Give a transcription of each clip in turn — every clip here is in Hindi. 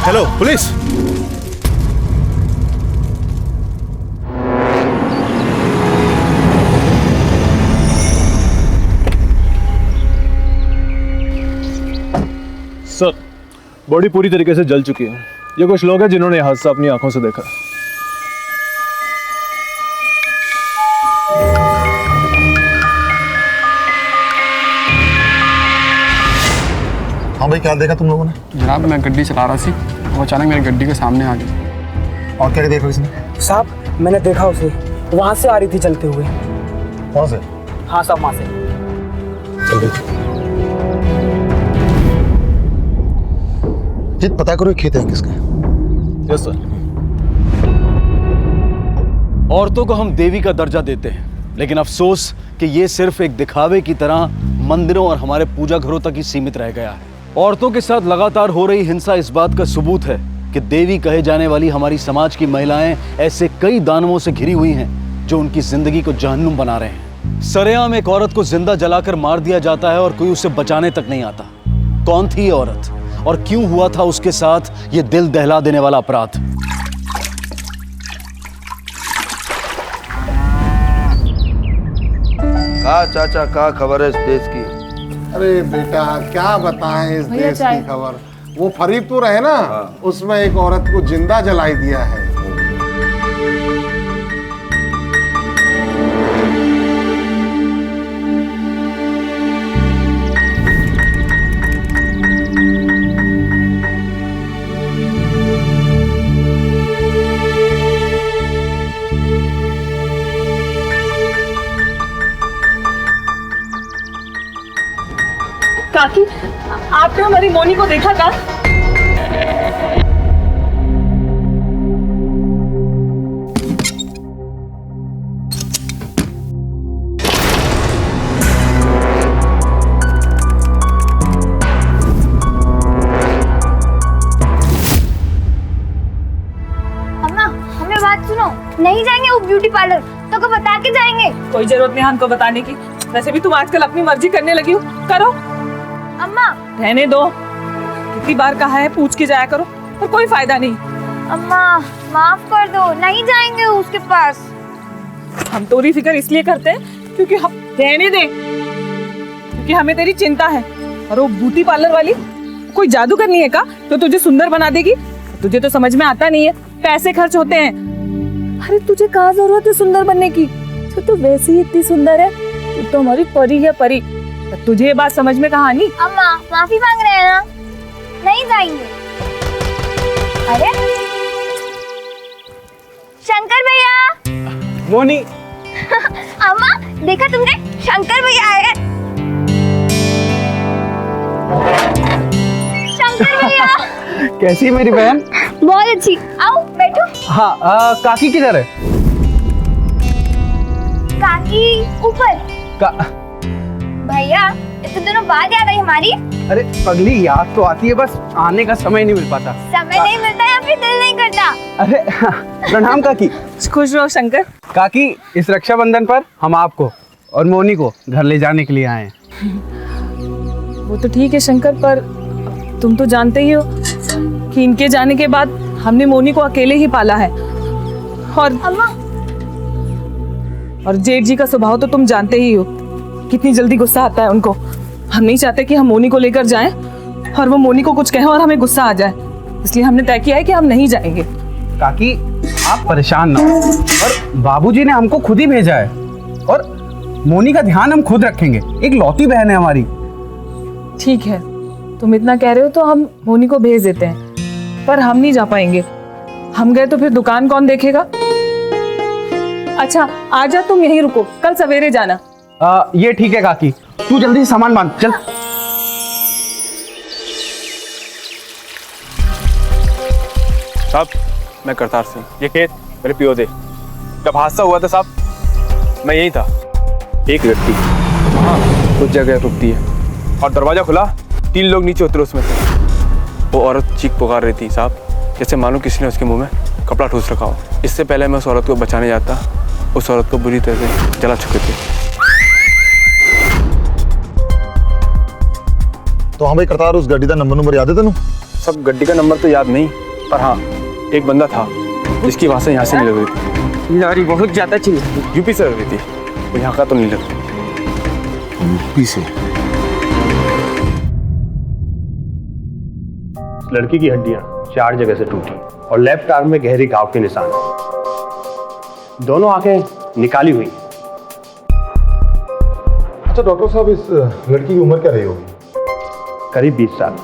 Hello police. सर, बॉडी पूरी तरीके से जल चुकी है। ये कुछ लोग हैं जिन्होंने यह हादसा अपनी आंखों से देखा। हाँ भाई, क्या देखा तुम लोगों ने? जनाब, मैं गड्डी चला रहा थी, वो अचानक मेरी गड्डी के सामने आ गई। और क्या देखा इसने? साहब, मैंने देखा उसे, वहां से आ रही थी चलते हुए। वहाँ से? हाँ साहब, वहां से। जीत, पता करो ये खेत है किसका? Yes sir. औरतों को हम देवी का दर्जा देते हैं, लेकिन अफसोस कि ये सिर्फ एक दिखावे की तरह मंदिरों और हमारे पूजा घरों तक ही सीमित रह गया है। औरतों के साथ लगातार हो रही हिंसा इस बात का सबूत है कि देवी कहे जाने वाली हमारी समाज की महिलाएं ऐसे कई दानवों से घिरी हुई हैं जो उनकी जिंदगी को जहन्नुम बना रहे हैं। सरेआम एक औरत को जिंदा जलाकर मार दिया जाता है और कोई उसे बचाने तक नहीं आता। कौन थी ये औरत और क्यों हुआ था उसके साथ ये दिल दहला देने वाला अपराध? का चाचा, का खबर है इस देश की? अरे बेटा, क्या बताएं इस देश की खबर। वो फरीदपुर है ना, उसमें एक औरत को जिंदा जलाई दिया है। काकी, आपने हमारी मोनी को देखा था? अम्मा, हमें बात सुनो। नहीं जाएंगे वो ब्यूटी पार्लर, तो को बता के जाएंगे। कोई जरूरत नहीं हमको बताने की। वैसे भी तुम आजकल अपनी मर्जी करने लगी हो, करो। अम्मा, रहने दो। कितनी बार कहा है पूछ के जाया करो, पर कोई फायदा नहीं। अम्मा माफ कर दो, नहीं जाएंगे उसके पास। हम तोरी फिक्र इसलिए करते हैं क्योंकि हम रहने दे, क्योंकि हमें तेरी चिंता है। और वो ब्यूटी पार्लर वाली कोई जादू करनी है का तो तुझे सुंदर बना देगी? तुझे तो समझ में आता नहीं है, पैसे खर्च होते हैं। अरे तुझे कहाँ जरूरत है सुंदर बनने की? तू तो वैसे ही इतनी सुंदर है, तू तो हमारी परी है, परी। तुझे ये बात समझ में कहाँ नहीं? अम्मा माफी मांग रहे हैं ना, नहीं जाएंगे। अरे शंकर भैया। मोनी। अम्मा देखा तुमने, शंकर भैया आए। शंकर भैया। कैसी है मेरी बहन? बहुत अच्छी, आओ बैठो। हाँ, काकी किधर है? काकी ऊपर। भैया, इतने दिनों बाद याद आई हमारी। अरे पगली, याद तो आती है, बस आने का समय नहीं मिल पाता। समय नहीं मिलता या फिर दिल नहीं करता? अरे प्रणाम काकी। खुश रहो शंकर। काकी, इस रक्षाबंधन पर हम आपको और मोनी को घर ले जाने के लिए आए हैं। वो तो ठीक है शंकर, पर तुम तो जानते ही हो कि इनके जाने के बाद हमने मोनी को अकेले ही पाला है। और अम्मा, और जेठ जी का स्वभाव तो तुम जानते ही हो, कितनी जल्दी गुस्सा आता है उनको। हम नहीं चाहते कि हम मोनी को लेकर जाएं और वो मोनी को कुछ कहें और हमें गुस्सा आ जाए, इसलिए हमने तय किया है कि हम नहीं जाएंगे। काकी, आप परेशान ना हो, और बाबूजी ने हमको खुद ही भेजा है, और मोनी का ध्यान हम खुद रखेंगे। एक लौती बहन है हमारी। ठीक है, तुम इतना कह रहे हो तो हम मोनी को भेज देते हैं, पर हम नहीं जा पाएंगे। हम गए तो फिर दुकान कौन देखेगा? अच्छा आजा, तुम यहीं रुको, कल सवेरे जाना। ये ठीक है काकी, तू जल्दी से सामान बांध, चल। साहब, मैं करतार सिंह, ये खेत मेरे पियो दे। जब हादसा हुआ था साहब, मैं यही था। एक व्यक्ति वहाँ उस जगह रुकती है और दरवाजा खुला, 3 लोग नीचे उतरे उसमें से। वो औरत चीख पुकार रही थी साहब, जैसे मालूम किसी ने उसके मुंह में कपड़ा ठूस रखा हो। इससे पहले मैं उस औरत को बचाने जाता, उस औरत को बुरी तरह से जला चुके थे। तो हाँ भाई करतार, उस गाड़ी का नंबर याद है तेन? सब गड्डी का नंबर तो याद नहीं, पर हाँ एक बंदा था जिसकी आवाज़ यहाँ से नहीं लग रही थी। लॉरी बहुत ज्यादा चिल्ला। यूपी से लग रही थी, वो यहाँ का तो नहीं लग रही। यूपी से? लड़की की हड्डियां 4 जगह से टूटी और लेफ्ट आर्म में गहरी घाव के निशान। दोनों आंखें निकाली हुई। अच्छा डॉक्टर साहब, इस लड़की की उम्र क्या रही होगी? करीब 20 साल।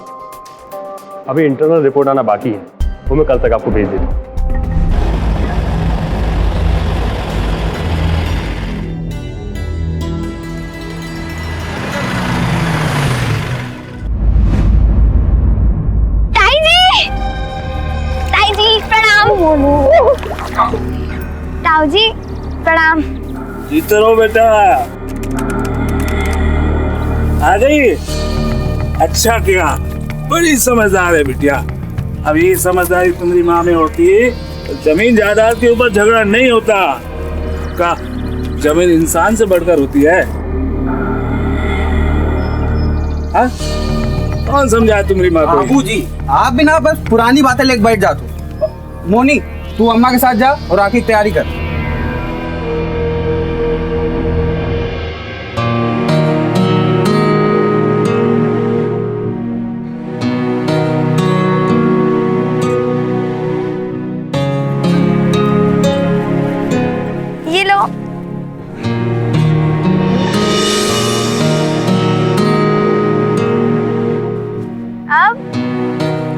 अभी इंटरनल रिपोर्ट आना बाकी है, वो मैं कल तक आपको भेज देता हूँ। ताऊ जी प्रणाम। जीते रहो बेटा। आ गई? अच्छा किया, बड़ी समझदार है बिटिया। अब ये समझदारी तुम्हारी माँ में होती तो जमीन जायदाद के ऊपर झगड़ा नहीं होता। का जमीन इंसान से बढ़कर होती है। हाँ? कौन समझाए तुम्हारी माँ को? बाबूजी आप भी ना बस पुरानी बातें लेके बैठ जाते हो। मोनी तू अम्मा के साथ जा और आके तैयारी कर। ये लो।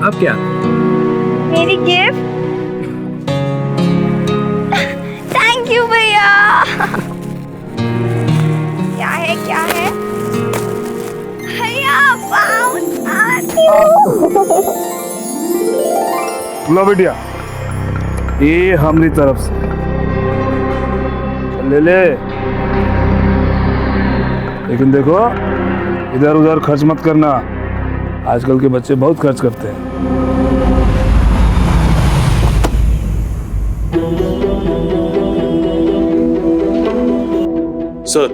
अब क्या? मेरी गिफ्ट। थैंक यू भैया। क्या है क्या है भैया? लो बिटिया, ये हमारी तरफ से ले ले। लेकिन देखो इधर उधर खर्च मत करना, आजकल के बच्चे बहुत खर्च करते हैं। सर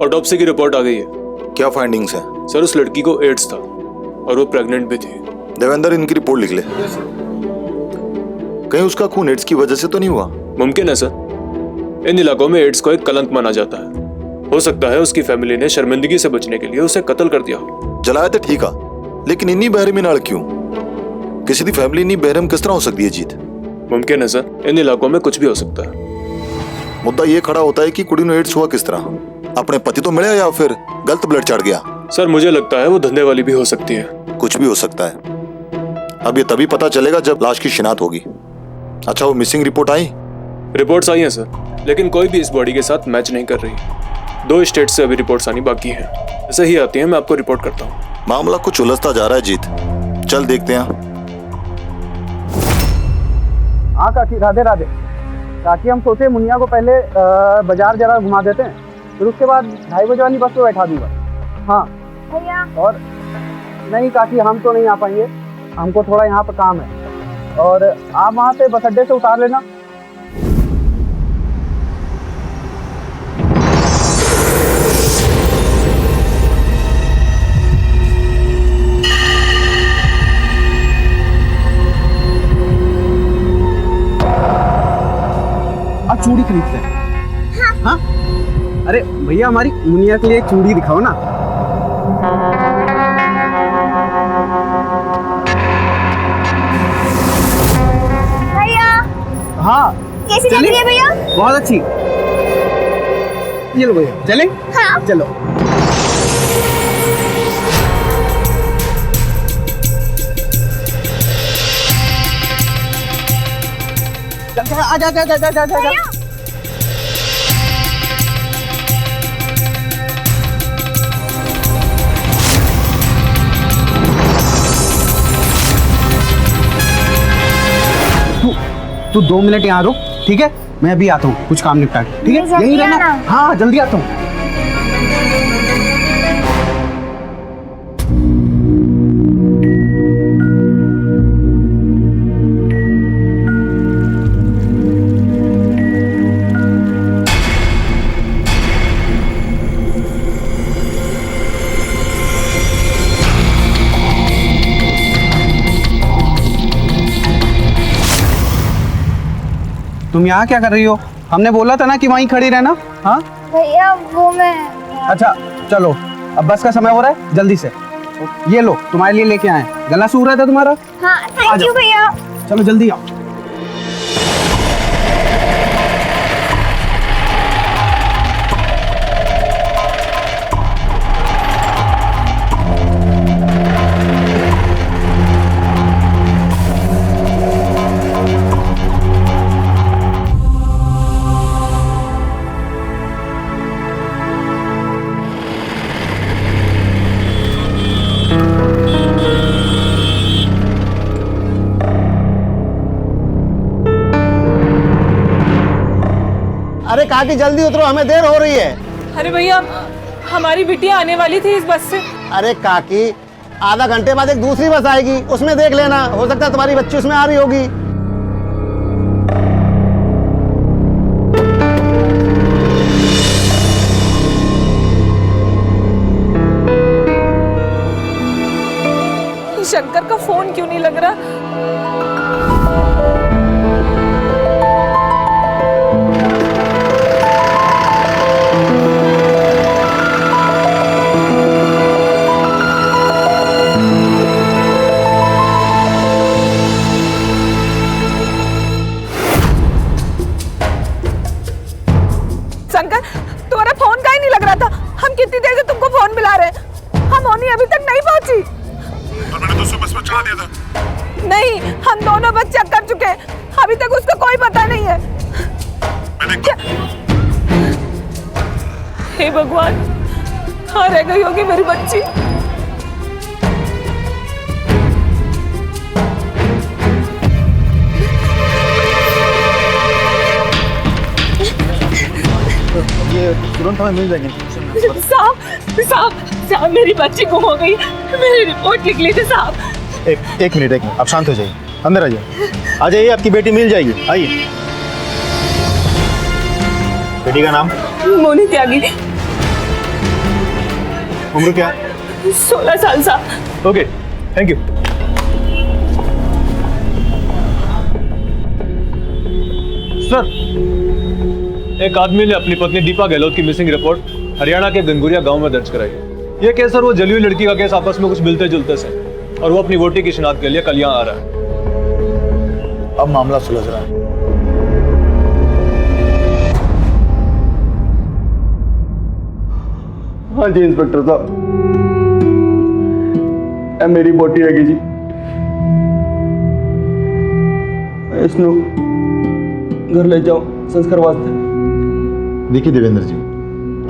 ऑटोप्सी की रिपोर्ट आ गई है। क्या फाइंडिंग्स हैं? सर उस लड़की को एड्स था और वो प्रेग्नेंट भी थी। देवेंद्र इनकी रिपोर्ट लिख ले। कहीं उसका खून एड्स की वजह से तो नहीं हुआ? मुमकिन है सर, इन इलाकों में एड्स को एक कलंक माना जाता है। हो सकता है उसकी फैमिली ने शर्मिंदगी से बचने के लिए उसे कत्ल कर दिया हो। जलाया तो ठीक है, लेकिन इन्नी बहरमी नाल क्यों? किसी की फैमिली इन्नी बहरम किस तरह हो सकती है जीत? मुमकिन है सर, इन इलाकों में कुछ भी हो सकता है। मुद्दा ये खड़ा होता है कि कुड़ी ने एड्स हुआ किस तरह? अपने पति तो मिले या फिर गलत ब्लड चढ़ गया? सर मुझे लगता है वो धंधे वाली भी हो सकती है। कुछ भी हो सकता है। अब ये तभी पता चलेगा जब लाश की शिनाख्त होगी। अच्छा वो मिसिंग रिपोर्ट आई? रिपोर्ट्स आई हैं सर, लेकिन कोई भी इस बॉडी के साथ मैच नहीं कर रही। 2 स्टेट से अभी रिपोर्ट्स आनी बाकी हैं। ऐसे ही आती हैं मैं आपको रिपोर्ट करता हूँ। मामला कुछ उलझता जा रहा है जीत, चल देखते हैं। हाँ काकी, राधे राधे। काकी हम सोचे मुनिया को पहले बाजार जरा घुमा देते हैं, फिर उसके बाद 2:30 बजे वाली बस पे बैठा दूंगा। हाँ भैया। और नहीं काकी हम तो नहीं आ पाएंगे, हमको थोड़ा यहाँ पर काम है, और आप वहाँ पे बस अड्डे से उतार लेना। आप चूड़ी खरीदते हैं? हाँ। अरे भैया हमारी मुनिया के लिए एक चूड़ी दिखाओ ना। भैया हाँ कैसी लग रही है भैया? बहुत अच्छी। ये लो भैया, चलें? हाँ चलो। आजा आजा आजा आजा आजा। तू 2 मिनट यहाँ रुक, ठीक है? मैं अभी आता हूँ कुछ काम निपटा के, ठीक है? यहीं रहना। हाँ जल्दी आता हूँ। तुम यहाँ क्या कर रही हो? हमने बोला था ना कि वहीं खड़ी रहना। हाँ भैया वो मैं अच्छा चलो, अब बस का समय हो रहा है, जल्दी से। ये लो, तुम्हारे लिए लेके आए। गला सूख रहा था तुम्हारा? हाँ थैंक यू भैया। चलो जल्दी आओ। अरे काकी जल्दी उतरो, हमें देर हो रही है। अरे भैया, हमारी बिटिया आने वाली थी इस बस से। अरे काकी, आधा घंटे बाद एक दूसरी बस आएगी, उसमें देख लेना, हो सकता है तुम्हारी बच्ची उसमें आ रही होगी। शंकर का फोन क्यों नहीं लग रहा? शंकर, तुम्हारा फोन का ही नहीं लग रहा था। हम कितनी देर से तुमको फोन मिला रहे हैं। हम मोनी अभी तक नहीं पहुंची। और मैंने तो बस में चढ़ा दिया था। नहीं, हम दोनों बस चेक कर चुके हैं, अभी तक उसका कोई पता नहीं है। हे भगवान, कहाँ रह गई होगी मेरी बच्ची? ये तुरंत हमें मिल जाएगी। साहब, साहब, साहब, मेरी बच्ची गुम हो गई। मेरी रिपोर्ट लिख लीजिए साहब। एक मिनट, आप शांत हो जाइए, अंदर आइए। आ जाइए, आपकी बेटी मिल जाएगी, आइए। बेटी का नाम? मोनी त्यागी। उम्र क्या? 16 साल साहब। Okay, thank you. सर, एक आदमी ने अपनी पत्नी दीपा गहलोत की मिसिंग रिपोर्ट हरियाणा के गंगुरिया गांव में दर्ज कराई है। ये केस सर वो जली हुई लड़की का केस, आपस में कुछ मिलते जुलते से, और वो अपनी वोटी की शिनाख्त के लिए कल यहाँ आ रहा है। अब मामला सुलझ रहा है। हाँ जी इंस्पेक्टर साहब, मेरी बोटी हैगी जी। इसनु घर ले जाओ संस्कार वास्ते। देखिए देवेंद्र जी,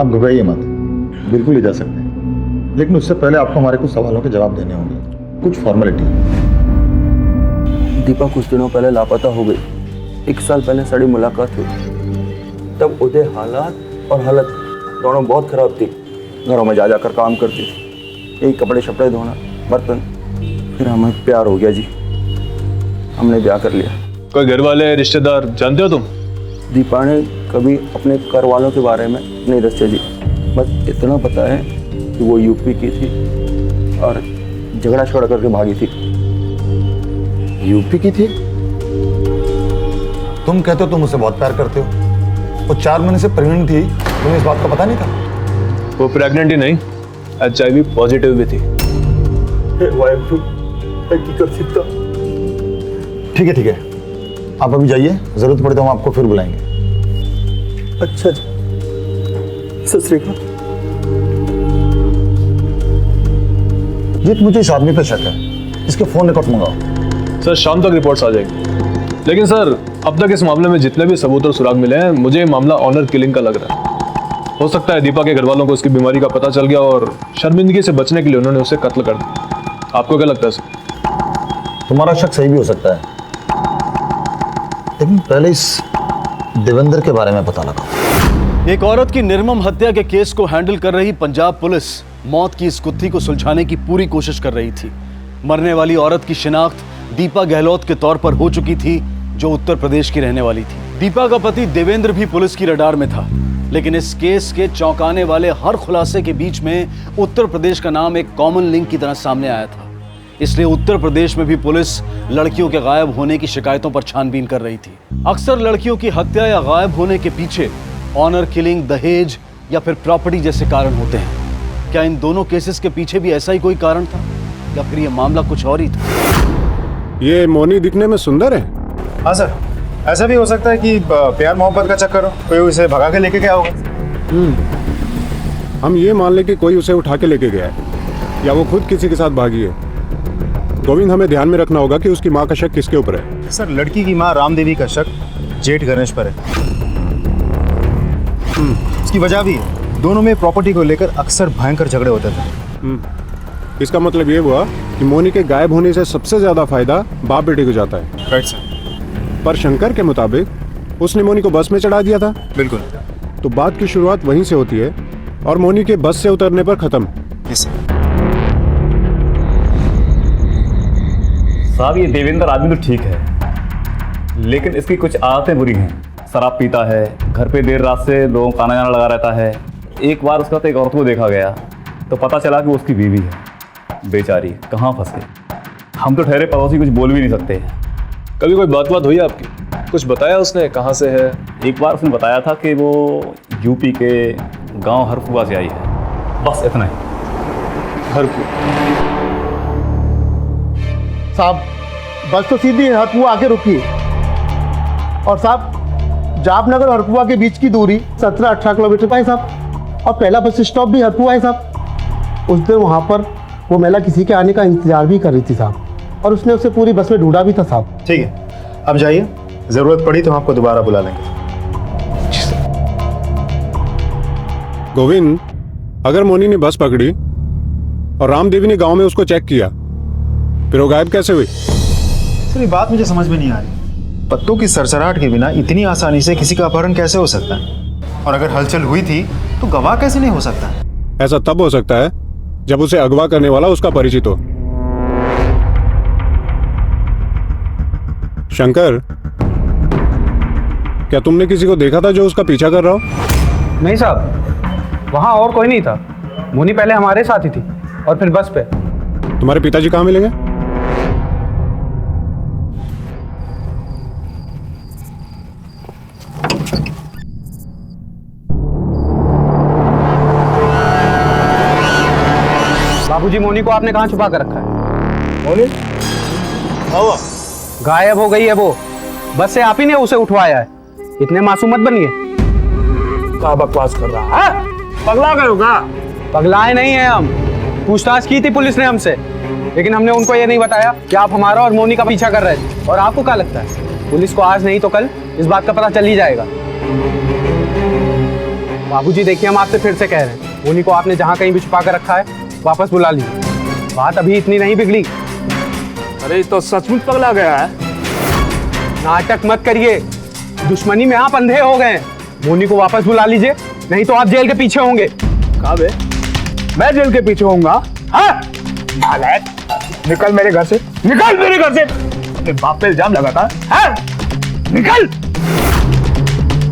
आप घबराइए मत, बिल्कुल ले जा सकते हैं, लेकिन उससे पहले आपको हमारे कुछ सवालों के जवाब देने होंगे, कुछ फॉर्मेलिटी। दीपा कुछ दिनों पहले लापता हो गई। 1 साल पहले साड़ी मुलाकात हुई, तब उदय हालात और हालत दोनों बहुत खराब थी। घरों में जा जाकर काम करती थी, यही कपड़े शपड़े धोना, बर्तन। फिर हमें प्यार हो गया जी, हमने ब्याह कर लिया। कोई घर वाले रिश्तेदार जानते हो तुम? दीपा ने कभी अपने घर वालों के बारे में नहीं दस्या जी, बस इतना पता है कि वो यूपी की थी और झगड़ा छोड़ करके भागी थी। यूपी की थी? तुम कहते हो तुम उसे बहुत प्यार करते हो, वो 4 महीने से प्रेग्नेंट थी, तुम्हें इस बात का पता नहीं था? वो प्रेग्नेंट ही नहीं, HIV पॉजिटिव भी थी। ठीक है, आप अभी जाइए, जरूरत पड़े तो हम आपको फिर बुलाएंगे। अच्छा जी, सत श्री अकाल। जीत, मुझे इस आदमी पर शक है, इसके फोन रिकॉर्ड मंगाओ। सर शाम तक रिपोर्ट्स आ जाएगी, लेकिन सर अब तक इस मामले में जितने भी सबूत और सुराग मिले हैं, मुझे ये मामला ऑनर किलिंग का लग रहा है। हो सकता है दीपा के घर वालों को उसकी बीमारी का पता चल गया और शर्मिंदगी से बचने के लिए उन्होंने उसे कत्ल कर दिया। आपको क्या लगता है सर? तुम्हारा शक सही भी हो सकता है, लेकिन पहले इस देवेंद्र के बारे में पता लगाओ। एक औरत की निर्मम हत्या के केस को हैंडल कर रही पंजाब पुलिस मौत की इस गुत्थी को सुलझाने की पूरी कोशिश कर रही थी। मरने वाली औरत की शिनाख्त दीपा गहलोत के तौर पर हो चुकी थी, जो उत्तर प्रदेश की रहने वाली थी। दीपा का पति देवेंद्र भी पुलिस की रडार में था, लेकिन इस केस के चौंकाने वाले हर खुलासे के बीच में उत्तर प्रदेश का नाम एक कॉमन लिंक की तरह सामने आया था। इसलिए उत्तर प्रदेश में भी पुलिस लड़कियों के गायब होने की शिकायतों पर छानबीन कर रही थी। अक्सर लड़कियों की हत्या या गायब होने के पीछे ऑनर किलिंग, दहेज या फिर प्रॉपर्टी जैसे कारण होते हैं। क्या इन दोनों केसेस के पीछे भी ऐसा ही कोई कारण था या फिर ये मामला कुछ और ही था? ये मोनी दिखने में सुंदर है। हाँ सर, ऐसा भी हो सकता है कि प्यार मोहब्बत का चक्कर हो, कोई उसे भगा के लेके गया होगा। हम ये मान लें कि कोई उसे उठा के लेके गया है या वो खुद किसी के साथ भागी है। गोविंद, हमें ध्यान में रखना होगा कि उसकी माँ का शक किसके ऊपर है। सर, लड़की की माँ रामदेवी का शक जेठ गणेश पर है। उसकी वजह भी है, दोनों में प्रॉपर्टी को लेकर अक्सर भयंकर झगड़े होते थे। इसका मतलब ये हुआ कि मोनी के गायब होने से सबसे ज्यादा फायदा बाप बेटे को जाता है। Right sir. पर शंकर के मुताबिक उसने मोनी को बस में चढ़ा दिया था। बिल्कुल। तो बात की शुरुआत वहीं से होती है और मोनी के बस से उतरने पर खत्म। Yes sir. साहब, ये देवेंद्र आदमी तो ठीक है, लेकिन इसकी कुछ आदतें बुरी हैं। शराब पीता है, घर पे देर रात से लोगों का आना जाना लगा रहता है। एक बार उसका तो एक औरत को देखा गया तो पता चला कि वो उसकी बीवी है। बेचारी कहाँ फंस गई। हम तो ठहरे पड़ोसी कुछ बोल भी नहीं सकते। कभी कोई बात हुई आपकी? कुछ बताया उसने कहाँ से है? एक बार उसने बताया था कि वो यूपी के गांव हरफुआ से आई है, बस इतना ही। हरफुआ साहब, बस तो सीधी हरपुआ आके रुकी। और साहब, जापनगर और हरपुआ के बीच की दूरी 17-18 किलोमीटर का है साहब। और पहला बस स्टॉप भी हरपुआ है साहब। उस दिन वहाँ पर वो महिला किसी के आने का इंतजार भी कर रही थी साहब, और उसने उसे पूरी बस में ढूंढा भी था साहब। ठीक है, अब जाइए, जरूरत पड़ी तो हम आपको दोबारा बुला लेंगे। गोविंद, अगर मोनी ने बस पकड़ी और रामदेवी ने गांव में उसको चेक किया, फिर वो गायब कैसे हुई? सर, ये बात मुझे समझ में नहीं आ रही। पत्तों की सरसराहट के बिना इतनी आसानी से किसी का अपहरण कैसे हो सकता है? और अगर हलचल हुई थी तो गवाह कैसे नहीं हो सकता? ऐसा तब हो सकता है जब उसे अगवा करने वाला उसका परिचित हो। शंकर, क्या तुमने किसी को देखा था जो उसका पीछा कर रहा हो? नहीं साहब, वहाँ और कोई नहीं था। मोनी पहले हमारे साथ ही थी और फिर बस पे। तुम्हारे पिताजी कहाँ मिलेंगे? बाबूजी, मोनी को आपने कहाँ छुपा कर रखा है? मोनी गायब हो गई है वो। बस से आप ही ने उसे उठवाया है। इतने मासूम मत बनिए। क्या बकवास कर रहा है? पगला गए हो क्या? पगलाए नहीं है हम। पूछताछ की थी पुलिस ने हमसे, लेकिन हमने उनको ये नहीं बताया कि आप हमारा और मोनी का पीछा कर रहे थे। और आपको क्या लगता है, पुलिस को आज नहीं तो कल इस बात का पता चल ही जाएगा। बाबूजी देखिए, हम आपसे फिर से कह रहे हैं, मोनी को आपने जहाँ कहीं भी छुपा कर रखा है वापस बुला लीजिए। बात अभी इतनी नहीं बिगड़ी। अरे तो सचमुच पगला गया है। नाटक मत करिए, दुश्मनी में आप अंधे हो गए। मोनी को वापस बुला लीजिए, नहीं तो आप जेल के पीछे होंगे। कहाँ बे? मैं जेल के पीछे होऊंगा? हाँ? नालायक, निकल मेरे घर से, निकल मेरे घर से। तेरे बाप पे इल्जाम लगाता है? निकल।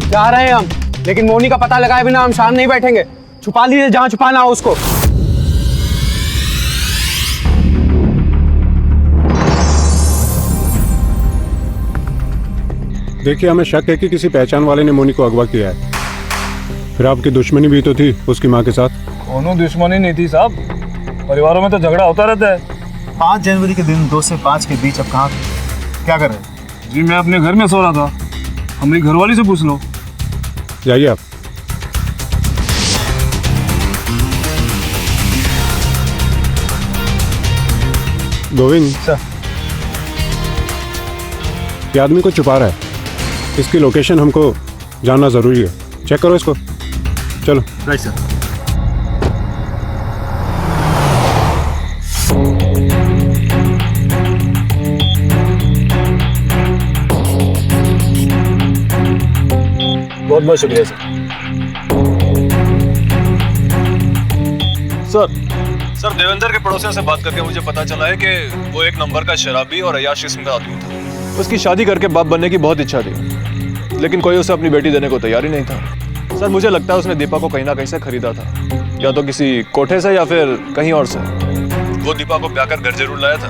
जा रहे हैं हम, लेकिन मोनी का पता लगाए बिना हम शाम नहीं बैठेंगे। छुपा लीजिए जहां छुपाना हो उसको। देखिए, हमें शक है कि किसी पहचान वाले ने मोनी को अगवा किया है। फिर आपकी दुश्मनी भी तो थी उसकी माँ के साथ। कोनो दुश्मनी नहीं थी साहब, परिवारों में तो झगड़ा होता रहता है। 5 जनवरी के दिन 2 से 5 के बीच अब कहाँ क्या कर रहे हैं? जी मैं अपने घर में सो रहा था, हमारी घरवाली से पूछ लो। जाइए आप। गोविंद सर, ये आदमी को छुपा रहा है। इसकी लोकेशन हमको जानना जरूरी है। चेक करो इसको। चलो। Right sir. बहुत बहुत शुक्रिया सर। सर, देवेंद्र के पड़ोसियों से बात करके मुझे पता चला है कि वो एक नंबर का शराबी और अय्याश किस्म का आदमी था। उसकी शादी करके बाप बनने की बहुत इच्छा थी, लेकिन कोई उसे अपनी बेटी देने को तैयार ही नहीं था। सर, मुझे लगता है उसने दीपा को कहीं ना कहीं से खरीदा था, या तो किसी कोठे से या फिर कहीं और से। वो दीपा को ब्याह कर घर जरूर लाया था।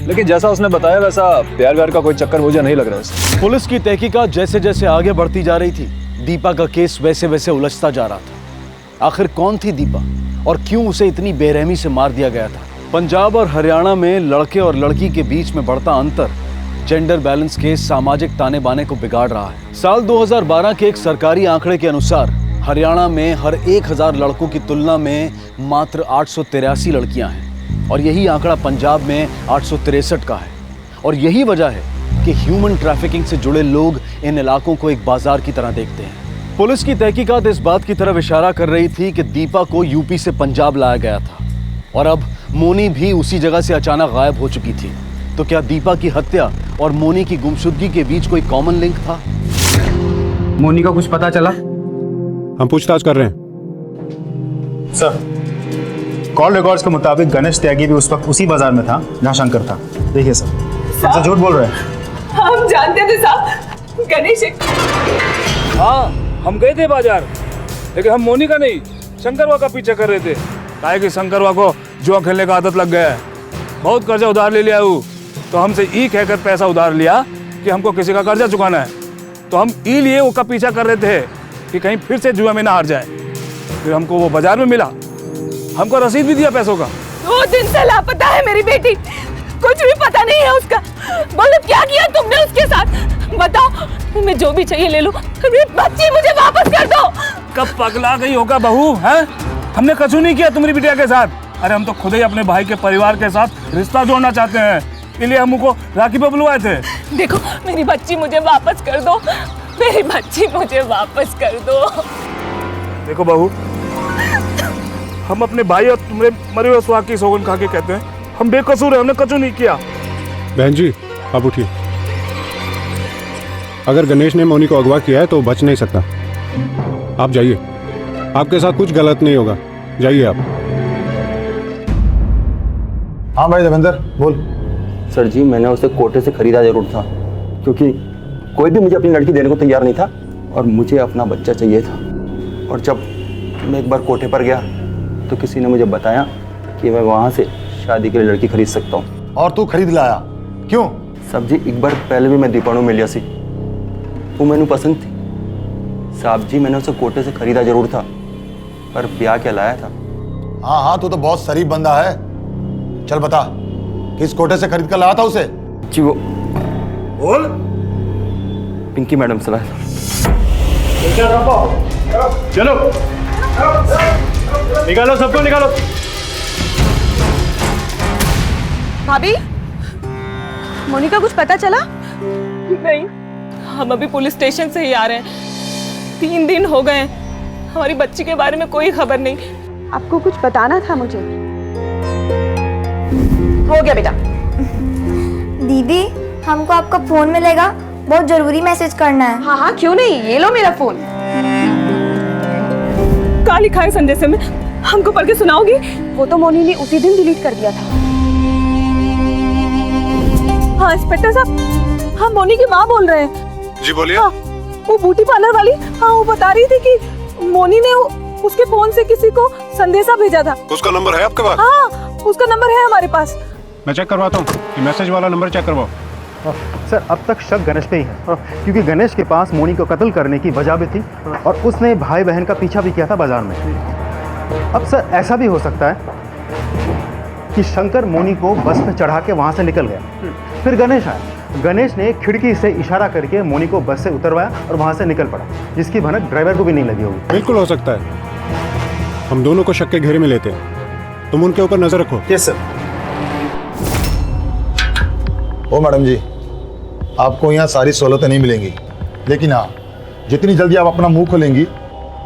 लेकिन जैसा उसने बताया वैसा प्यार व्यार का कोई चक्कर मुझे नहीं लग रहा है। पुलिस की तहकीकात जैसे जैसे आगे बढ़ती जा रही थी, दीपा का केस वैसे वैसे उलझता जा रहा था। आखिर कौन थी दीपा और क्यों उसे इतनी बेरहमी से मार दिया गया था? पंजाब और हरियाणा में लड़के और लड़की के बीच में बढ़ता अंतर जेंडर बैलेंस के सामाजिक ताने बाने को बिगाड़ रहा है। साल 2012 के एक सरकारी आंकड़े के अनुसार हरियाणा में हर 1000 लड़कों की तुलना में मात्र 883 लड़कियां हैं और यही आंकड़ा पंजाब में 863 का है। और यही वजह है कि ह्यूमन ट्रैफिकिंग से जुड़े लोग इन इलाकों को एक बाजार की तरह देखते हैं। पुलिस की तहकीकात इस बात की तरफ इशारा कर रही थी कि दीपा को यूपी से पंजाब लाया गया था और अब मोनी भी उसी जगह से अचानक गायब हो चुकी थी। तो क्या दीपा की हत्या और मोनी की गुमशुदगी के बीच कोई कॉमन लिंक था? मोनी का कुछ पता चला? हम पूछताछ कर रहे हैं सर। कॉल रिकॉर्ड्स के मुताबिक गणेश त्यागी भी उस वक्त उसी बाजार में था जहां शंकर था। देखिए सर, हमसे झूठ बोल रहे हैं। हम जानते थे साहब, गणेश हाँ, हम गए थे बाजार, लेकिन हम मोनी का नहीं शंकरवा का पीछा कर रहे थे। काहे कि शंकरवा को जुआ खेलने का आदत लग गया है। बहुत कर्जा उधार ले लिया वो, तो हमसे ई कहकर पैसा उधार लिया कि हमको किसी का कर्जा चुकाना है। तो हम ई लिए वो का पीछा कर रहे थे कि कहीं फिर से जुआ में ना हार जाए। फिर हमको वो बाजार में मिला, हमको रसीद भी दिया पैसों का। 2 दिन से लापता है मेरी बेटी, कुछ भी पता नहीं है उसका। बोलो क्या किया तुमने उसके साथ, बताओ। तुम्हें जो भी चाहिए ले लो, मेरी बच्ची मुझे वापस कर दो। कब पगला गई होगा बहू है? हमने कछु नहीं किया तुम्हारी बिटिया के साथ। अरे हम तो खुद ही अपने भाई के परिवार के साथ रिश्ता जोड़ना चाहते हैं, इसलिए हम उनको राखी पे बुलवाए थे। देखो मेरी बच्ची मुझे वापस कर दो, मेरी बच्ची मुझे वापस कर दो। देखो बहू, हम अपने भाई और तुम्हारे मरे हुए सुहाग की सौगंध खा के कहते हैं हम बेकसूर है, हमने कछु नहीं किया। बहन जी आप उठिए। अगर गणेश ने मोनी को अगवा किया है तो बच नहीं सकता। आप जाइए, आपके साथ कुछ गलत नहीं होगा, जाइए आप। हाँ भाई देवेंद्र बोल। सर जी, मैंने उसे कोटे से खरीदा जरूर था, क्योंकि कोई भी मुझे अपनी लड़की देने को तैयार नहीं था और मुझे अपना बच्चा चाहिए था। और जब मैं एक बार कोटे पर गया तो किसी ने मुझे बताया कि मैं वहाँ से शादी के लिए लड़की खरीद सकता हूँ। और तू खरीद लाया क्यों? साहब जी, एक बार पहले भी मैं दीपाणु मिलिया सी, वो मैंने पसंद थी। साहब जी, मैंने उसे कोटे से खरीदा जरूर था, पर ब्याह क्या लाया था। हाँ हाँ, तू तो बहुत शरीफ बंदा है। चल बता, किस कोटे से खरीद कर लाया था उसे? जी वो बोल। पिंकी मैडम से लाया था। चलो निकालो, सबको निकालो। भाभी, मोनी का कुछ पता चला? नहीं, हम अभी पुलिस स्टेशन से ही आ रहे हैं। 3 दिन हो गए, हमारी बच्ची के बारे में कोई खबर नहीं। आपको कुछ बताना था मुझे। हो गया बेटा। दीदी, हमको आपका फोन मिलेगा, बहुत जरूरी मैसेज करना है। हाँ हाँ, क्यों नहीं, ये लो मेरा फोन। क्या लिखा है संदेश में, हमको पढ़ के सुनाओगी? वो तो मोनी ने उसी दिन डिलीट कर दिया था। हाँ इंस्पेक्टर साहब, हम मोनी की माँ बोल रहे हैं। जी बोलिए। हाँ, वो ब्यूटी पार्लर वाली, हाँ वो बता रही थी कि मोनी ने उसके फोन से किसी को संदेशा भेजा था। उसका नंबर है आपके पास? हाँ, उसका नंबर है हमारे पास। मैं चेक करवाता हूँ, ये मैसेज वाला नंबर चेक करवाओ। सर, अब तक शक गणेश पे ही है, क्योंकि गणेश के पास मोनी को कत्ल करने की वजह भी थी और उसने भाई बहन का पीछा भी किया था बाजार में। अब सर ऐसा भी हो सकता है कि शंकर मोनी को बस पे चढ़ा के वहाँ से निकल गया, फिर गणेश आया। गणेश ने खिड़की से इशारा करके मोनी को बस से उतरवाया और वहाँ से निकल पड़ा, जिसकी भनक ड्राइवर को भी नहीं लगी होगी। बिल्कुल हो सकता है। हम दोनों को शक के घेरे में लेते हैं, तुम उनके ऊपर नजर रखो। Yes sir. ओ मैडम जी, आपको यहाँ सारी सहूलतें नहीं मिलेंगी, लेकिन हाँ, जितनी जल्दी आप अपना मुंह खोलेंगी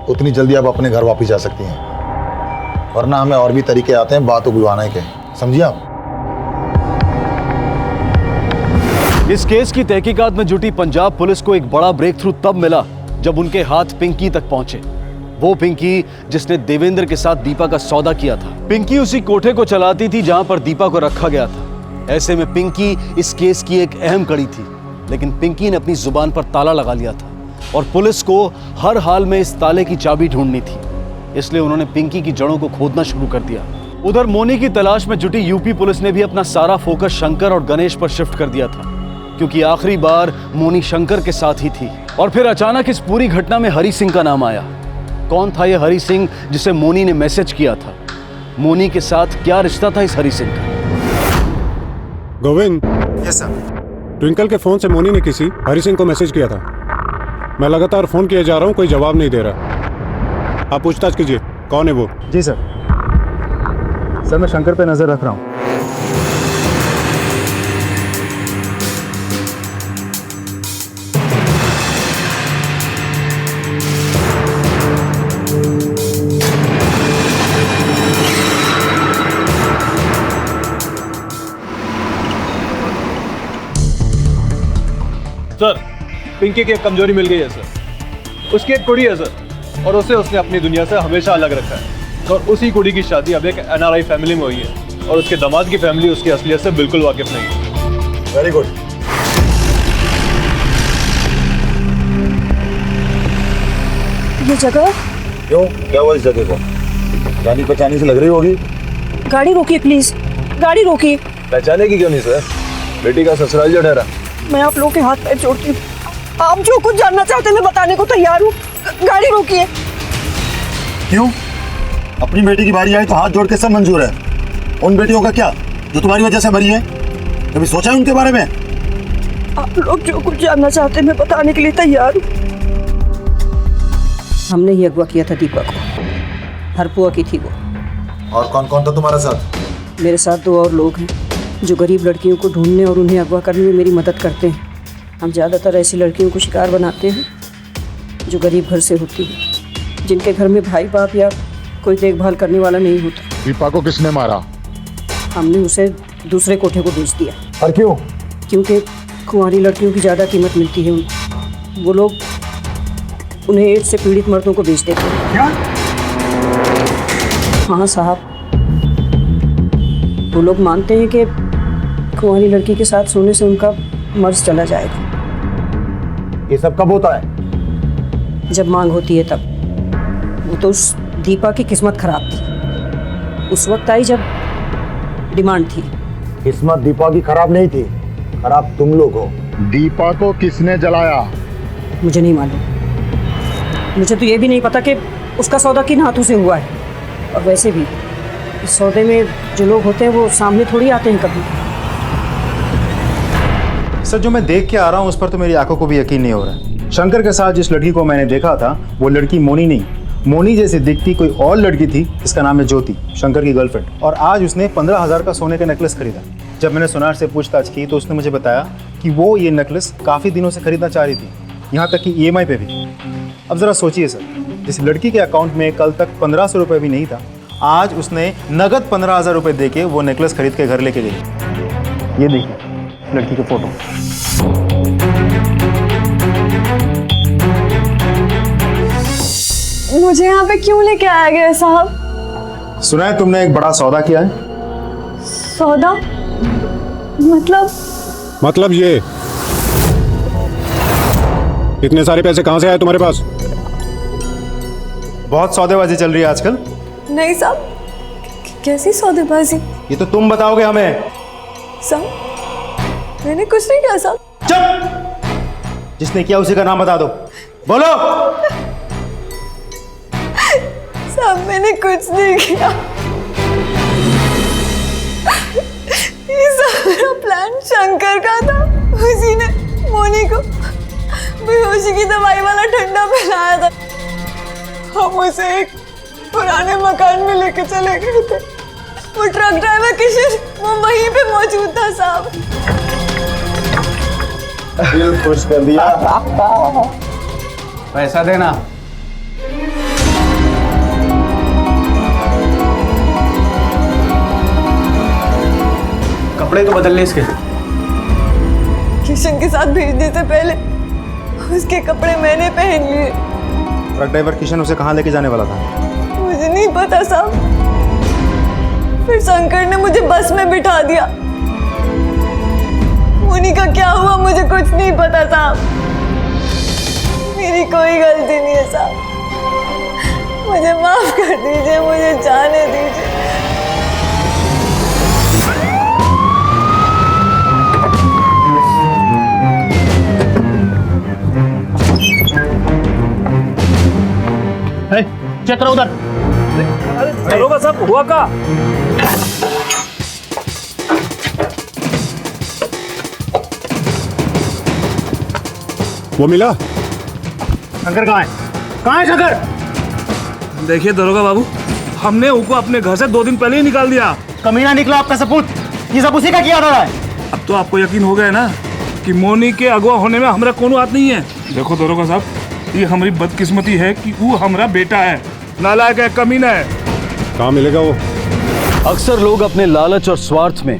उतनी जल्दी आप अपने घर वापस जा सकती हैं, वरना हमें और भी तरीके आते हैं बात उगलवाने के, समझिए आप। इस केस की तहकीकात में जुटी पंजाब पुलिस को एक बड़ा ब्रेक थ्रू तब मिला जब उनके हाथ पिंकी तक पहुंचे। वो पिंकी जिसने देवेंद्र के साथ दीपा का सौदा किया था। पिंकी उसी कोठे को चलाती थी जहां पर दीपा को रखा गया था। ऐसे में पिंकी इस केस की एक अहम कड़ी थी, लेकिन पिंकी ने अपनी जुबान पर ताला लगा लिया था और पुलिस को हर हाल में इस ताले की चाबी ढूंढनी थी। इसलिए उन्होंने पिंकी की जड़ों को खोदना शुरू कर दिया। उधर मोनी की तलाश में जुटी यूपी पुलिस ने भी अपना सारा फोकस शंकर और गणेश पर शिफ्ट कर दिया था, क्योंकि आखिरी बार मोनी शंकर के साथ ही थी। और फिर अचानक इस पूरी घटना में हरी सिंह का नाम आया। कौन था यह हरी सिंह जिसे मोनी ने मैसेज किया था? मोनी के साथ क्या रिश्ता था इस हरी सिंह का? गोविंद। Yes sir. ट्विंकल के फोन से मोनी ने किसी हरी सिंह को मैसेज किया था। मैं लगातार फोन किए जा रहा हूँ, कोई जवाब नहीं दे रहा। आप पूछताछ कीजिए, कौन है वो? जी सर। सर मैं शंकर पे नजर रख रहा हूँ। सर, पिंकी की एक कमजोरी मिल गई है सर। उसकी एक कुड़ी है सर, और उसे उसने अपनी दुनिया से हमेशा अलग रखा है। और उसी कुड़ी की शादी अब एक NRI फैमिली में हुई है, और उसके दामाद की फैमिली उसकी असलियत से बिल्कुल वाकिफ नहीं है। Very good. ये जगह? क्यों, क्या हुआ इस जगह को? जानी पहचानी से लग रही होगी। गाड़ी रोकिए प्लीज, गाड़ी रोकिए। पहचाने की क्यों नहीं सर? बेटी का ससुराल जो ठहरा। मैं आप लोगों के हाथ पैर जोड़ती हूँ, आप जो कुछ जानना चाहते हैं मैं बताने को तैयार हूँ। गाड़ी रोकिए। क्यों? अपनी बेटी की बारी आई तो हाथ जोड़ के सब मंजूर है। उन बेटियों का क्या जो तुम्हारी वजह से मरी है? कभी सोचा है उनके बारे में? आप लोग जो कुछ जानना चाहते हैं मैं बताने के लिए तैयार हूँ। हमने ही अगवा किया था दीपा को, हरपुआ की थी वो। और कौन कौन था तुम्हारे साथ? मेरे साथ 2 और लोग हैं जो गरीब लड़कियों को ढूंढने और उन्हें अगवा करने में मेरी मदद करते हैं। हम ज़्यादातर ऐसी लड़कियों को शिकार बनाते हैं जो गरीब घर से होती हैं, जिनके घर में भाई बाप या कोई देखभाल करने वाला नहीं होता। दीपा को किसने मारा? हमने उसे दूसरे कोठे को बेच दिया। और क्यों? क्योंकि कुंवारी लड़कियों की ज़्यादा कीमत मिलती है उनको। वो लोग उन्हें एड्स से पीड़ित मर्दों को बेच देते हैं। क्या? हाँ साहब, वो लोग मानते हैं कि कुंवारी लड़की के साथ सोने से उनका मर्ज चला जाएगा। ये सब कब होता है? जब मांग होती है तब। वो तो उस दीपा की किस्मत खराब थी। उस वक्त आई जब डिमांड थी। किस्मत दीपा की खराब नहीं थी, खराब तुम लोग हो। दीपा को किसने जलाया? मुझे नहीं मालूम। मुझे तो ये भी नहीं पता कि उसका सौदा किन हाथों से हुआ है। और वैसे भी इस सौदे में जो लोग होते हैं वो सामने थोड़ी आते हैं कभी। सर जो मैं देख के आ रहा हूँ उस पर तो मेरी आंखों को भी यकीन नहीं हो रहा है। शंकर के साथ जिस लड़की को मैंने देखा था वो लड़की मोनी नहीं, मोनी जैसी दिखती कोई और लड़की थी जिसका नाम है ज्योति, शंकर की गर्लफ्रेंड। और आज उसने 15,000 का सोने का नेकलेस खरीदा। जब मैंने सुनार से पूछताछ की तो उसने मुझे बताया कि वो ये नेकलेस काफ़ी दिनों से खरीदना चाह रही थी, यहाँ तक कि EMI पे भी। अब ज़रा सोचिए सर, जिस लड़की के अकाउंट में कल तक 1500 रुपये भी नहीं था, आज उसने नगद 15,000 रुपये दे के वो नेकलेस खरीद के घर लेके गई। ये देखिए लड़की के फोटो। मुझे यहाँ पे क्यों लेके आया गया साहब? सुना है तुमने एक बड़ा सौदा किया है। सौदा? मतलब ये इतने सारे पैसे कहाँ से आए तुम्हारे पास? बहुत सौदेबाजी चल रही है आजकल। नहीं साहब, कैसी सौदेबाजी? ये तो तुम बताओगे हमें। साहब मैंने कुछ नहीं किया साहब। चुप! जिसने किया उसी का नाम बता दो। बोलो। साहब मैंने कुछ नहीं किया। ये सारा प्लान शंकर का था। उसी ने मोनी को बेहोशी की दवाई वाला ठंडा पिलाया था। हम उसे एक पुराने मकान में लेके चले गए थे। वो ट्रक ड्राइवर किशन वो वहीं पे मौजूद था साहब। दिल खुश कर दिया। पैसा देना। कपड़े तो बदल ले इसके। किशन के साथ भेजने से पहले उसके कपड़े मैंने पहन लिए। ट्रक ड्राइवर किशन उसे कहाँ लेके जाने वाला था? मुझे नहीं पता साहब। फिर शंकर ने मुझे बस में बिठा दिया। मोनी का क्या हुआ मुझे कुछ नहीं पता साहब। मेरी कोई गलती नहीं है साहब। मुझे माफ कर दीजिए, मुझे जाने दीजिए। चेक करो उधर। अरे दरोगा साहब हुआ का? वो मिला? शंकर कहाँ है? कहाँ है शंकर? देखिए दरोगा बाबू, हमने उसको अपने घर से 2 दिन पहले ही निकाल दिया। कमीना निकला आपका सपूत, ये सब उसी का किया जा रहा है। अब तो आपको यकीन हो गया ना कि मोनी के अगवा होने में हमारा कोनो हाथ नहीं है। देखो दरोगा साहब, ये हमारी बदकिस्मती है कि वो हमारा बेटा है, नालायक है, कमीना है। कहाँ मिलेगा वो? अक्सर लोग अपने लालच और स्वार्थ में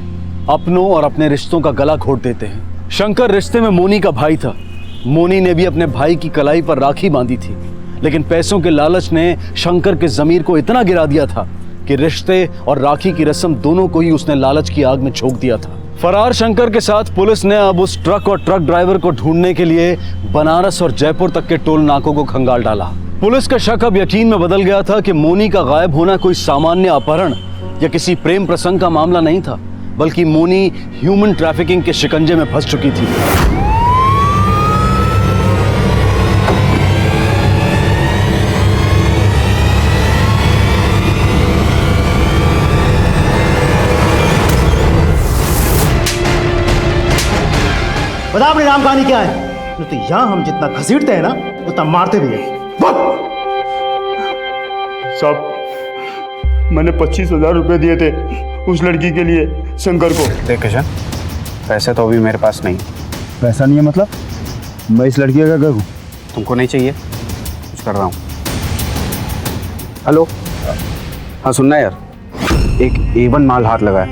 अपनों और अपने रिश्तों का गला घोट देते हैं। शंकर रिश्ते में मोनी का भाई था। मोनी ने भी अपने भाई की कलाई पर राखी बांधी थी, लेकिन पैसों के लालच ने शंकर के जमीर को इतना गिरा दिया था कि रिश्ते और राखी की रस्म दोनों को ही उसने लालच की आग में झोंक दिया था। फरार शंकर के साथ पुलिस ने अब उस ट्रक और ट्रक ड्राइवर को ढूंढने के लिए बनारस और जयपुर तक के टोल नाकों को खंगाल डाला। पुलिस का शक अब यकीन में बदल गया था कि मोनी का गायब होना कोई सामान्य अपहरण या किसी प्रेम प्रसंग का मामला नहीं था, बल्कि मोनी ह्यूमन ट्रैफिकिंग के शिकंजे में फंस चुकी थी। बता अपनी राम कहानी क्या है? तो यहाँ हम जितना घसीटते हैं ना उतना मारते भी हैं। साहब, मैंने 25,000 रुपए दिए थे उस लड़की के लिए, शंकर को। देख किशन, पैसे तो अभी मेरे पास नहीं। पैसा नहीं है मतलब? मैं इस लड़की का करूँ? तुमको नहीं चाहिए? कुछ कर रहा हूँ। हेलो, हाँ सुनना यार, एक A1 माल हाथ लगा है।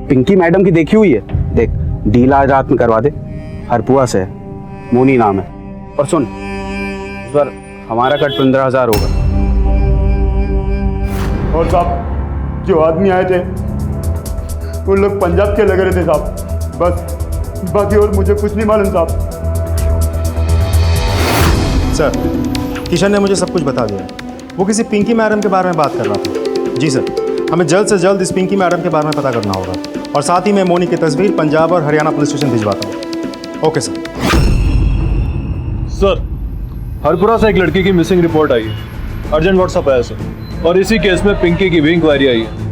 पिंकी मैडम की देखी हुई है, देख डील आज रात में करवा दे। हरपुआ से है, मोनी नाम है। और सुन, इस बार हमारा कट 15,000 होगा। और साहब, जो आदमी आए थे वो लोग पंजाब के लग रहे थे साहब, बस, बाकी और मुझे कुछ नहीं मालूम साहब। सर, किशन ने मुझे सब कुछ बता दिया। वो किसी पिंकी मैडम के बारे में बात कर रहा था। जी सर, हमें जल्द से जल्द इस पिंकी मैडम के बारे में पता करना होगा, और साथ ही मैं मोनी की तस्वीर पंजाब और हरियाणा पुलिस स्टेशन भिजवाता हूँ। Okay sir. सर, हरपुरा से एक लड़की की मिसिंग रिपोर्ट आई है। अर्जेंट व्हाट्सअप आया सर, और इसी केस में पिंकी की भी इंक्वायरी आई है।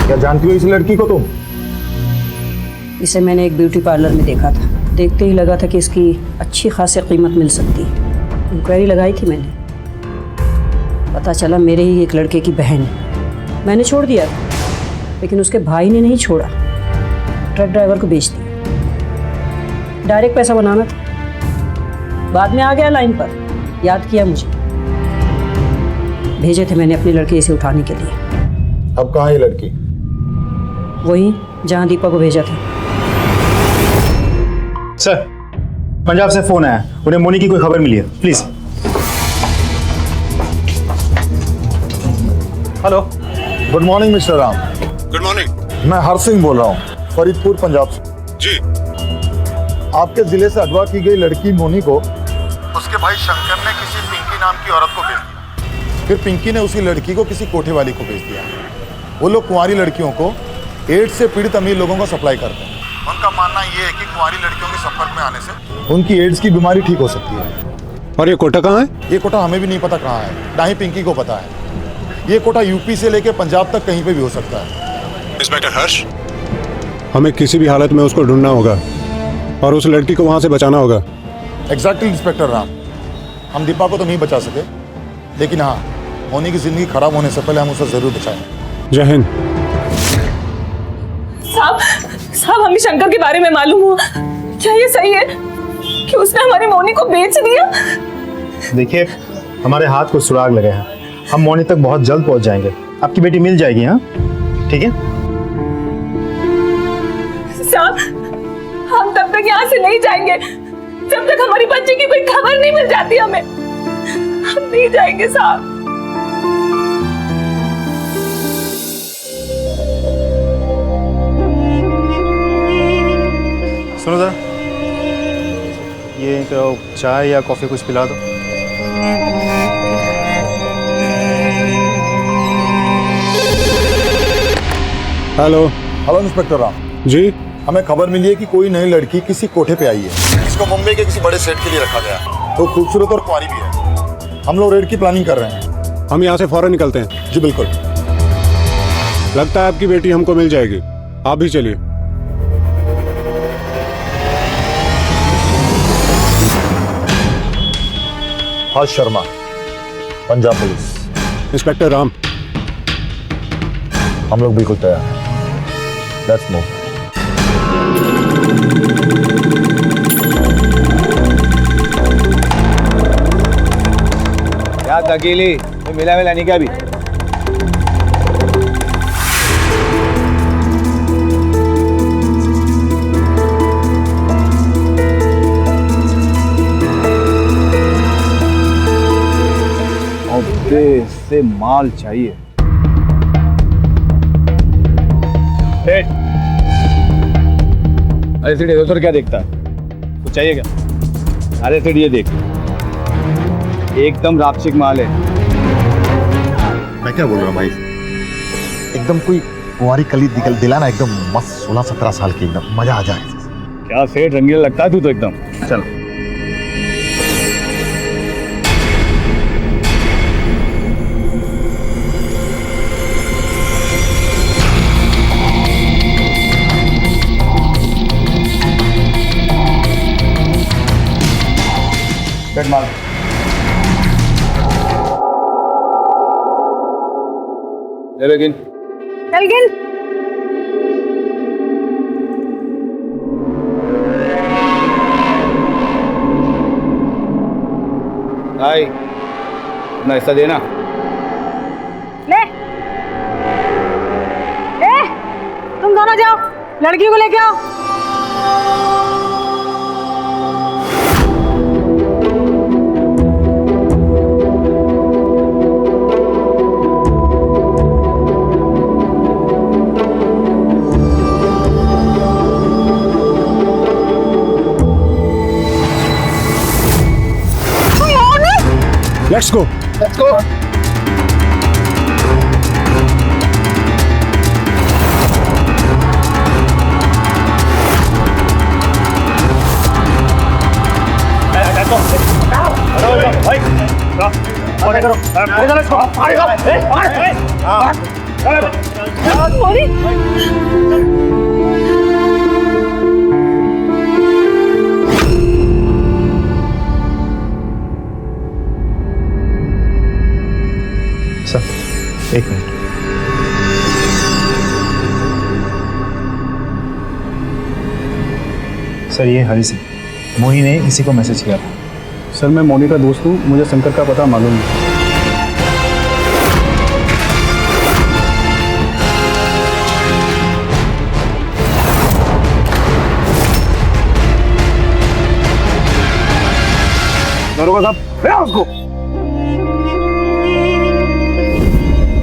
क्या जानती हो इस लड़की को तुम? इसे मैंने एक ब्यूटी पार्लर में देखा था। देखते ही लगा था कि इसकी अच्छी खासी कीमत मिल सकती है। इंक्वायरी लगाई थी मैंने, पता चला मेरे ही एक लड़के की बहन है। मैंने छोड़ दिया, लेकिन उसके भाई ने नहीं छोड़ा, ट्रक ड्राइवर को बेच दिया। डायरेक्ट पैसा बनाना था, बाद में आ गया लाइन पर, याद किया मुझे। भेजे थे मैंने अपनी लड़की इसे उठाने के लिए। अब कहाँ है ये लड़की? वही जहाँ दीपा को भेजा था। सर, पंजाब से फोन आया, उन्हें मोनी की कोई खबर मिली है, please. Hello, good morning mister Ram. Good morning. मैं हर सिंह बोल रहा हूँ, फरीदपुर पंजाब से। जी। आपके जिले से अगवा की गई लड़की मोनी को उसके भाई शंकर ने किसी पिंकी नाम की औरत को भेज दिया। फिर पिंकी ने उसी लड़की को किसी कोठे वाली को भेज दिया। वो लोग कुंवारी लड़कियों को एड्स से पीड़ित अमीर लोगों को सप्लाई करते हैं। उनका मानना ये है कि कुंवारी लड़कियों के संपर्क में आने से उनकी एड्स की बीमारी ठीक हो सकती है। और ये कोटा कहाँ है? ये कोटा हमें भी नहीं पता कहाँ है, ना ही पिंकी को पता है। ये कोटा यूपी से लेके पंजाब तक कहीं पे भी हो सकता है। इंस्पेक्टर हर्ष, हमें किसी भी हालत में उसको ढूंढना होगा और उस लड़की को वहाँ से बचाना होगा। एग्जैक्टली इंस्पेक्टर राम, हम दीपा को तो नहीं बचा सके, लेकिन हाँ, मोनी की जिंदगी खराब होने से पहले हम उसे जरूर बचाएंगे। जय हिंद। साहब हमें शंकर के बारे में मालूम हुआ, क्या ये सही है कि उसने हमारी मोनी को बेच दिया? देखिए, हमारे हाथ को सुराग लगे हैं, हम मोनी तक बहुत जल्द पहुंच जाएंगे। आपकी बेटी मिल जाएगी। हाँ ठीक है साहब, हम तब तक यहाँ से नहीं जाएंगे जब तक हमारी बच्ची की कोई खबर नहीं मिल जाती। हमें हम नहीं जाएंगे साहब। सुनो जरा, ये तो चाय या कॉफी कुछ पिला दो। Hello. Hello inspector Ram ji. हमें खबर मिली है कि कोई नई लड़की किसी कोठे पे आई है, जिसको मुंबई के किसी बड़े सेट के लिए रखा गया। तो खूबसूरत और कुंवारी भी है। हम लोग रेड की प्लानिंग कर रहे हैं। हम यहाँ से फौरन निकलते हैं। जी बिल्कुल। लगता है आपकी बेटी हमको मिल जाएगी, आप भी चलिए। हर्ष शर्मा, पंजाब पुलिस। इंस्पेक्टर राम। हम लोग बिल्कुल तैयार हैं। Let's move. क्या अकेली मिला नहीं क्या अभी? से माल चाहिए। अरे सेठ इधर क्या देखता है? कुछ चाहिए क्या? अरे सेठ ये देख, एकदम रापचिक माल है। मैं क्या बोल रहा हूँ भाई, एकदम कोई कुंवारी कली दिलाना, एकदम मस्त 16-17 साल की, एकदम मजा आ जाए। क्या सेठ रंगीला लगता है तू तो एकदम। चल बैठ माल। ले गिन। चल गिन। आई अपना हिस्सा देना। ले तुम दोनों जाओ, लड़की को लेके आओ। Let's go. Let's go. एक मिनट। सर ये हरी सिंह, मोनी ने इसी को मैसेज किया था। सर मैं मोनी का दोस्त हूँ, मुझे शंकर का पता मालूम है। दरोगा साहब उसको।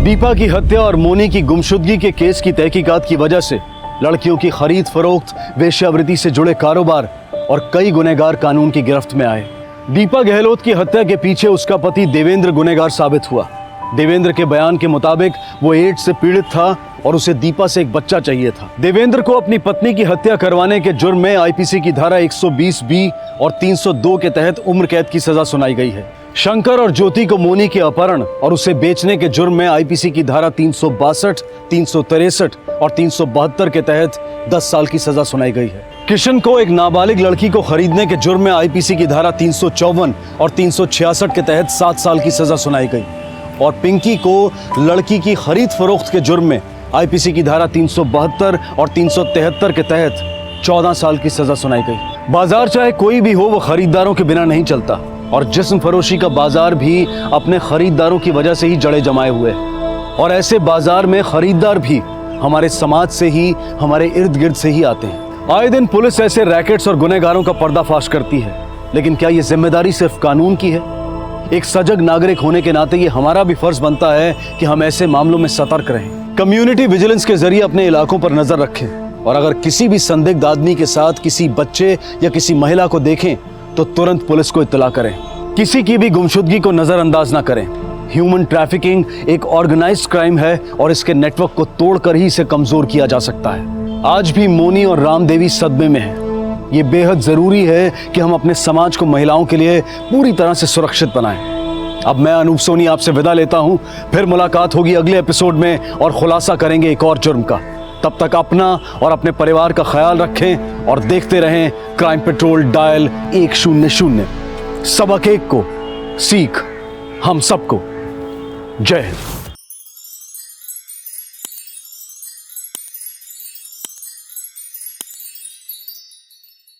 दीपा की हत्या और मोनी की गुमशुदगी के केस की तहकीकात की वजह से लड़कियों की खरीद फरोख्त, वेश्यावृत्ति से जुड़े कारोबार और कई गुनहगार कानून की गिरफ्त में आए। दीपा गहलोत की हत्या के पीछे उसका पति देवेंद्र गुनहगार साबित हुआ। देवेंद्र के बयान के मुताबिक वो एड्स से पीड़ित था और उसे दीपा से एक बच्चा चाहिए था। देवेंद्र को अपनी पत्नी की हत्या करवाने के जुर्म में आईपीसी की धारा 120B और 302 के तहत उम्र कैद की सजा सुनाई गई है। शंकर और ज्योति को मोनी के अपहरण और उसे बेचने के जुर्म में आईपीसी की धारा 362, 363 और 372 के तहत 10 साल की सजा सुनाई गई है। किशन को एक नाबालिग लड़की को खरीदने के जुर्म में आईपीसी की धारा 354 और 366 के तहत 7 साल की सजा सुनाई गई और पिंकी को लड़की की खरीद फरोख्त के जुर्म में आईपीसी की धारा 372 और 373 के तहत 14 साल की सजा सुनाई गई। बाजार चाहे कोई भी हो, वो खरीदारों के बिना नहीं चलता और जिस्म फरोशी का बाजार भी अपने खरीदारों की वजह से ही जड़े जमाए हुए हैं और ऐसे बाजार में खरीदार भी हमारे समाज से ही, हमारे इर्द गिर्द से ही आते हैं। आए दिन पुलिस ऐसे रैकेट्स और गुनहगारों का पर्दाफाश करती है, लेकिन क्या ये जिम्मेदारी सिर्फ कानून की है? एक सजग नागरिक होने के नाते ये हमारा भी फर्ज बनता है कि हम ऐसे मामलों में सतर्क रहें। कम्युनिटी विजिलेंस के जरिए अपने इलाकों पर नजर रखें और अगर किसी भी संदिग्ध आदमी के साथ किसी बच्चे या किसी महिला को देखें तो तुरंत पुलिस को इत्तला करें। किसी की भी गुमशुदगी को नजरअंदाज न करें। ह्यूमन ट्रैफिकिंग एक ऑर्गेनाइज्ड क्राइम है और इसके नेटवर्क को तोड़कर ही इसे कमजोर किया जा सकता है। आज भी मोनी और रामदेवी सदमे में हैं। ये बेहद जरूरी है कि हम अपने समाज को महिलाओं के लिए पूरी तरह से सुरक्षित बनाएं। अब मैं अनूप सोनी आपसे विदा लेता हूं। फिर मुलाकात होगी अगले एपिसोड में और खुलासा करेंगे एक और जुर्म का। तब तक अपना और अपने परिवार का ख्याल रखें और देखते रहें क्राइम पेट्रोल डायल 100। सबक एक को सीख हम सबको। जय हिंद।